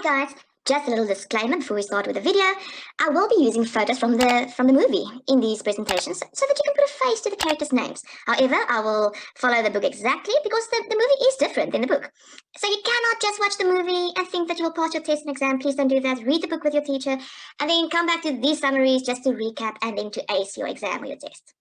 Hi guys, just a little disclaimer before we start with the video. I will be using photos from the movie in these presentations so that you can put a face to the characters' names. However, I will follow the book exactly because the movie is different than the book. So you cannot just watch the movie and think that you will pass your test and exam. Please don't do that. Read the book with your teacher and then come back to these summaries just to recap and then to ace your exam or your test.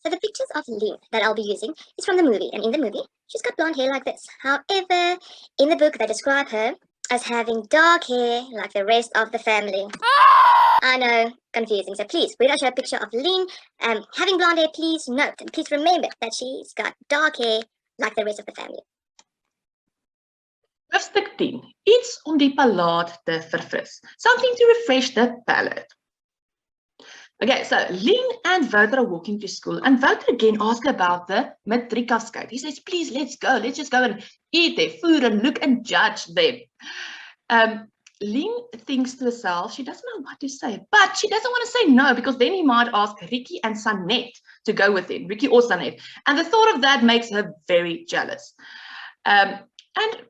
So the pictures of Lien that I'll be using is from the movie, and in the movie, she's got blonde hair like this. However, in the book, they describe her as having dark hair like the rest of the family. I know, confusing. So please, when I show a picture of Lien having blonde hair, please note and please remember that she's got dark hair like the rest of the family. Hoofstuk 10. Iets om die palaat te verfris. Something to refresh the palate. Okay, so Lien and Wouter are walking to school, and Wouter again asks about the matriekafskeid. He says, please, let's go. Let's just go and eat their food and look and judge them. Lien thinks to herself, she doesn't know what to say, but she doesn't want to say no, because then he might ask Ricky and Sanette to go with him, Ricky or Sanette. And the thought of that makes her very jealous. And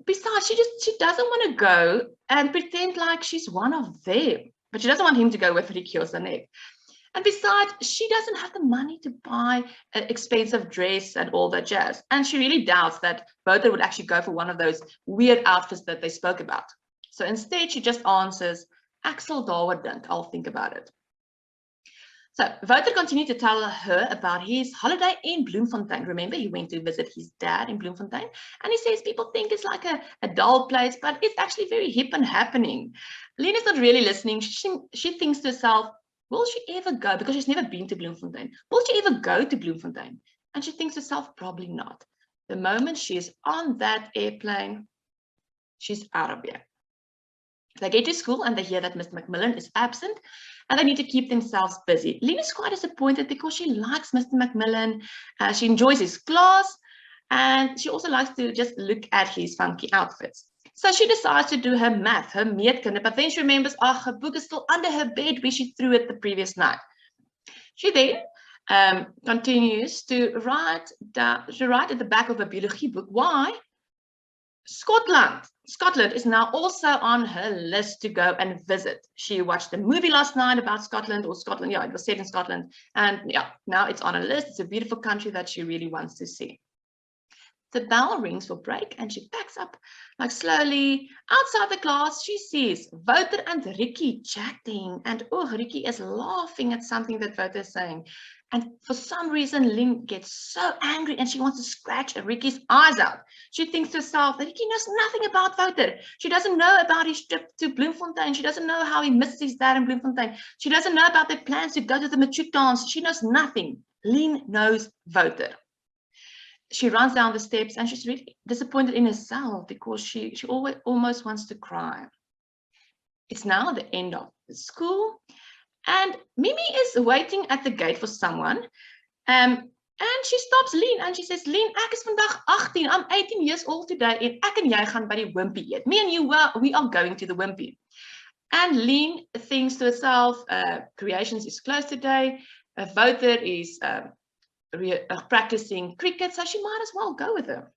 besides, she doesn't want to go and pretend like she's one of them, but she doesn't want him to go with Ricky or Sanette. And besides, she doesn't have the money to buy an expensive dress and all that jazz. And she really doubts that Wouter would actually go for one of those weird outfits that they spoke about. So instead, she just answers, Axel Dawadent, I'll think about it. So Wouter continued to tell her about his holiday in Bloemfontein. Remember, he went to visit his dad in Bloemfontein. And he says people think it's like a dull place, but it's actually very hip and happening. Lien is not really listening. She thinks to herself, will she ever go? Because she's never been to Bloemfontein. Will she ever go to Bloemfontein? And she thinks to herself, probably not. The moment she is on that airplane, she's out of here. They get to school and they hear that Mr. Macmillan is absent and they need to keep themselves busy. Lien is quite disappointed because she likes Mr. Macmillan. She enjoys his class and she also likes to just look at his funky outfits. So she decides to do her math, her meetkunde, but then she remembers, her book is still under her bed where she threw it the previous night. She then continues to write at the back of a biology book. Why? Scotland is now also on her list to go and visit. She watched the movie last night about Scotland, or Scotland, yeah, it was set in Scotland. And yeah, now it's on her list. It's a beautiful country that she really wants to see. The bell rings for break and she packs up like slowly. Outside the class, she sees Wouter and Ricky chatting. And Ricky is laughing at something that Wouter is saying. And for some reason, Lien gets so angry and she wants to scratch Ricky's eyes out. She thinks to herself that Ricky knows nothing about Wouter. She doesn't know about his trip to Bloemfontein. She doesn't know how he misses his dad in Bloemfontein. She doesn't know about their plans to go to the matric dance. She knows nothing. Lien knows Wouter. She runs down the steps and she's really disappointed in herself because she almost wants to cry. It's now the end of the school and Mimi is waiting at the gate for someone. And she stops Lien and she says, Lien, ek is vandag 18. I'm 18 years old today en ek en jy gaan by die wimpie eet. Me and you, we are going to the wimpie. And Lien thinks to herself, Creations is closed today. Wouter is practicing cricket, so she might as well go with her.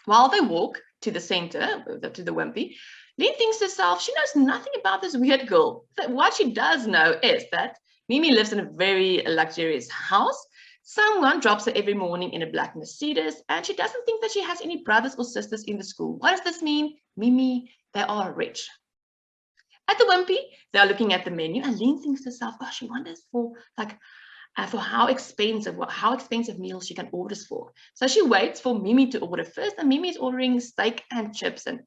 While they walk to the center, to the wimpie, Lien thinks to herself, she knows nothing about this weird girl. What she does know is that Mimi lives in a very luxurious house. Someone drops her every morning in a black Mercedes, and she doesn't think that she has any brothers or sisters in the school. What does this mean? Mimi, they are rich. At the wimpie, they are looking at the menu, and Lien thinks to herself, she wonders for how expensive meals she can order for. So she waits for Mimi to order first, and Mimi is ordering steak and chips. And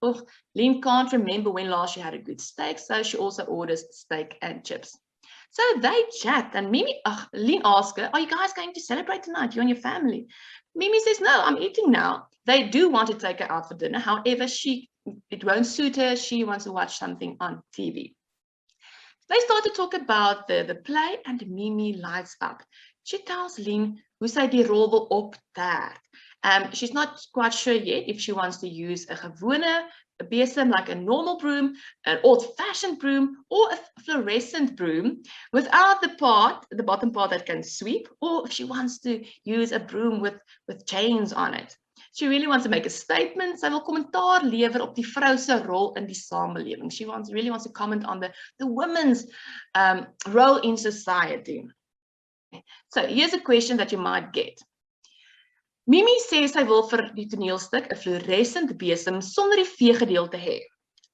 Lien can't remember when last she had a good steak, so she also orders steak and chips. So they chat, and Lien asks her, are you guys going to celebrate tonight, you and your family? Mimi says, no, I'm eating now. They do want to take her out for dinner. However, it won't suit her. She wants to watch something on TV. They start to talk about the play and Mimi lights up. She tells Lien hoe sy die rol wil optrek. She's not quite sure yet if she wants to use a gewone besem, like a normal broom, an old-fashioned broom, or a fluorescent broom without the bottom part that can sweep, or if she wants to use a broom with chains on it. She really wants to make a statement. Sy wil kommentaar lewer op die vrou se rol in die samelewing. She really wants to comment on the women's role in society. So here's a question that you might get. Mimi sê sy wil vir die toneelstuk 'n fluorescent besem sonder die veegedeelte hê.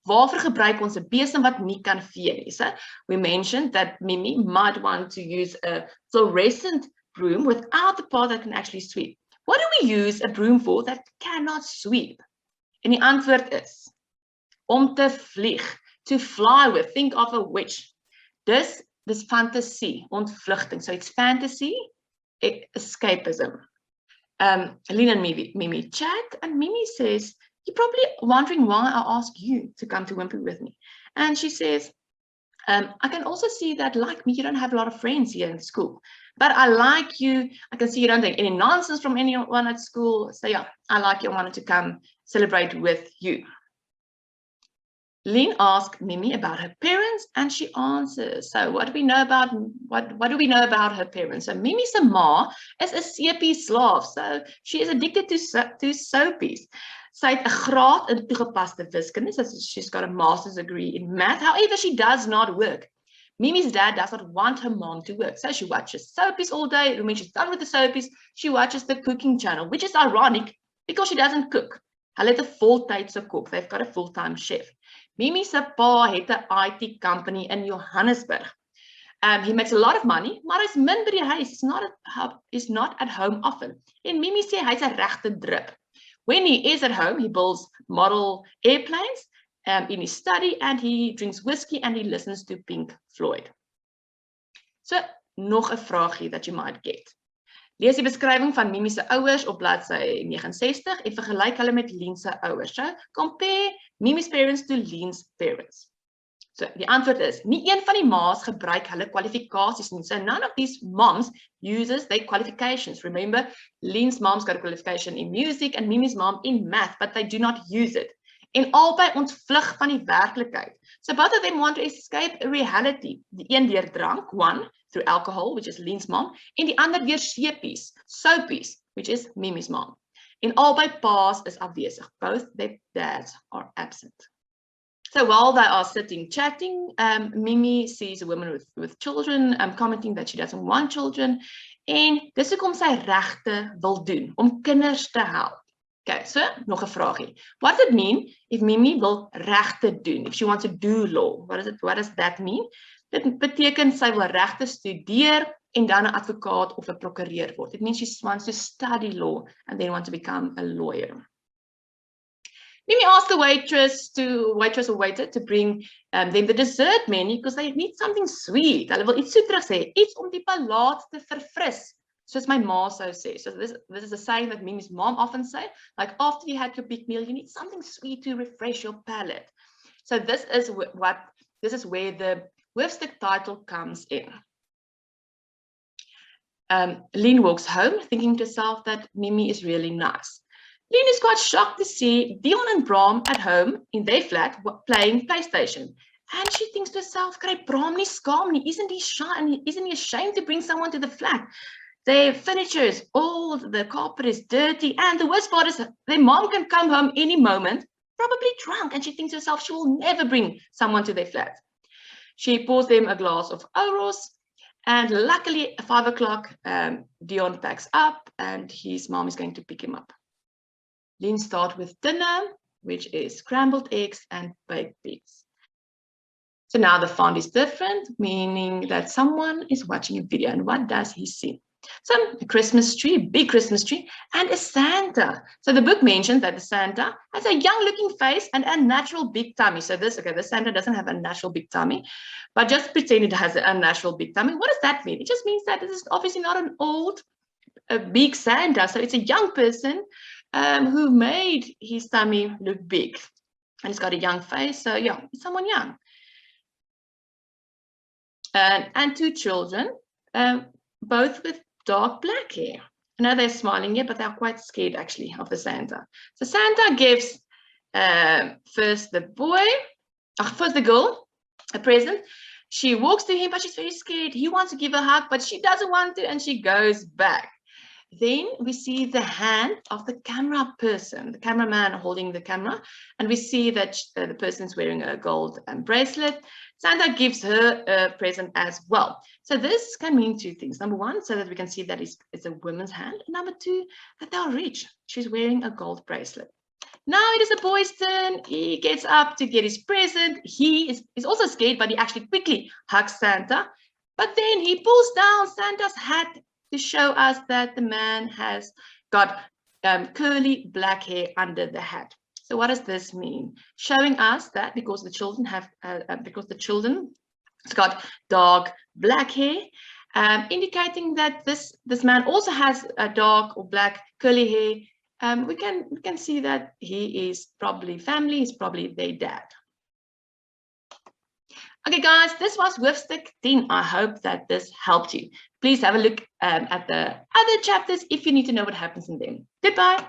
Waarvoor gebruik ons 'n besem wat nie kan vee nie? So we mentioned that Mimi might want to use a fluorescent broom without the part that can actually sweep. What do we use a broom for that cannot sweep? En die antwoord is om te vlieg, to fly with. Think of a witch. Dis fantasy, ontvlugting. So it's fantasy, escapism. Lien and Mimi chat, and Mimi says, "You're probably wondering why I asked you to come to Wimpy with me." And she says, I can also see that, like me, you don't have a lot of friends here in school. But I like you. I can see you don't take any nonsense from anyone at school. So yeah, I like you. I wanted to come celebrate with you. Lien asks Mimi about her parents, and she answers. So what do we know about her parents? So Mimi's ma is 'n seepie slaaf. So she is addicted to soapies. Sy het 'n graad in toegepaste wiskunde. So she's got a master's degree in math. However, she does not work. Mimi's dad does not want her mom to work. So she watches soapies all day. When she's done with the soapies, she watches the cooking channel, which is ironic because she doesn't cook. Hulle het 'n voltydse kok. They've got a full-time chef. Mimi se pa het 'n IT company in Johannesburg. He makes a lot of money, maar hy's min by die huis. He's not at home often. En Mimi sê hy's 'n regte drip. When he is at home, he builds model airplanes in his study, and he drinks whiskey and he listens to Pink Floyd. So, nog 'n vraagie that you might get. Lees die beskrywing van Mimi se ouers op bladsy 69 en vergelyk hulle met Lien se ouers. So, compare Mimi's parents to Lien's parents. So, die antwoord is, nie een van die ma's gebruik hulle kwalifikasies nie. So, none of these moms uses their qualifications. Remember, Lien's mom's got a qualification in music and Mimi's mom in math, but they do not use it. En albei ontvlug van die werklikheid. So, both of them want to escape reality. Die een deur drank, one, through alcohol, which is Lien's mom, en die ander deur seepies, soapies, which is Mimi's mom. En albei pa's is afwesig. Both their dads are absent. So while they are sitting chatting, Mimi sees a woman with children, commenting that she doesn't want children. En dis hoekom sy regte wil doen, om kinders te help. Okay, so nog 'n vraagie. What does it mean if Mimi wil regte doen? If she wants to do law, what does that mean? Dit beteken sy wil regte studeer en dan 'n advokaat of 'n prokureur word. It means she wants to study law and then want to become a lawyer. Mimi asked the waitress or waiter to bring them the dessert menu because they need something sweet. Hulle wil iets soeterig sê, iets om die palaat te verfris. Soos my ma sou sê. So this is a saying that Mimi's mom often say, like after you had your big meal, you need something sweet to refresh your palate. So this is where the Hoofstuk title comes in. Lien walks home thinking to herself that Mimi is really nice. Lien is quite shocked to see Dion and Bram at home in their flat playing PlayStation. And she thinks to herself, kry Bram nie skaam nie, isn't he shy and isn't he ashamed to bring someone to the flat? Their furniture is old, the carpet is dirty, and the worst part is their mom can come home any moment, probably drunk, and she thinks to herself she will never bring someone to their flat. She pours them a glass of Oros, and luckily at 5 o'clock, Dion packs up and his mom is going to pick him up. Lien starts with dinner, which is scrambled eggs and baked beans. So now the font is different, meaning that someone is watching a video. And what does he see? So a Christmas tree, big Christmas tree, and a Santa. So the book mentions that the Santa has a young-looking face and a natural big tummy. So the Santa doesn't have a natural big tummy, but just pretend it has a natural big tummy. What does that mean? It just means that this is obviously not an old, big Santa. So it's a young person who made his tummy look big. And he's got a young face. So yeah, it's someone young. And two children, both with dark black hair. I know they're smiling here, but they're quite scared actually of the Santa. So Santa gives first the girl a present. She walks to him, but she's very scared. He wants to give her a hug, but she doesn't want to, and she goes back. then we see the hand of the camera person, the cameraman holding the camera, and we see that the person's wearing a gold bracelet. Santa gives her a present as well. So this can mean two things. Number one, so that we can see that it's a woman's hand. And number two, that they are rich. She's wearing a gold bracelet. Now it is the boy's turn. He gets up to get his present. He's also scared, but he actually quickly hugs Santa. But then he pulls down Santa's hat to show us that the man has got curly black hair under the hat. So what does this mean? Showing us that because the children's got dark black hair, indicating that this man also has a dark or black curly hair. We can see that he is probably family. He's probably their dad. Okay, guys, this was Hoofstuk 10. I hope that this helped you. Please have a look at the other chapters if you need to know what happens in them. Goodbye.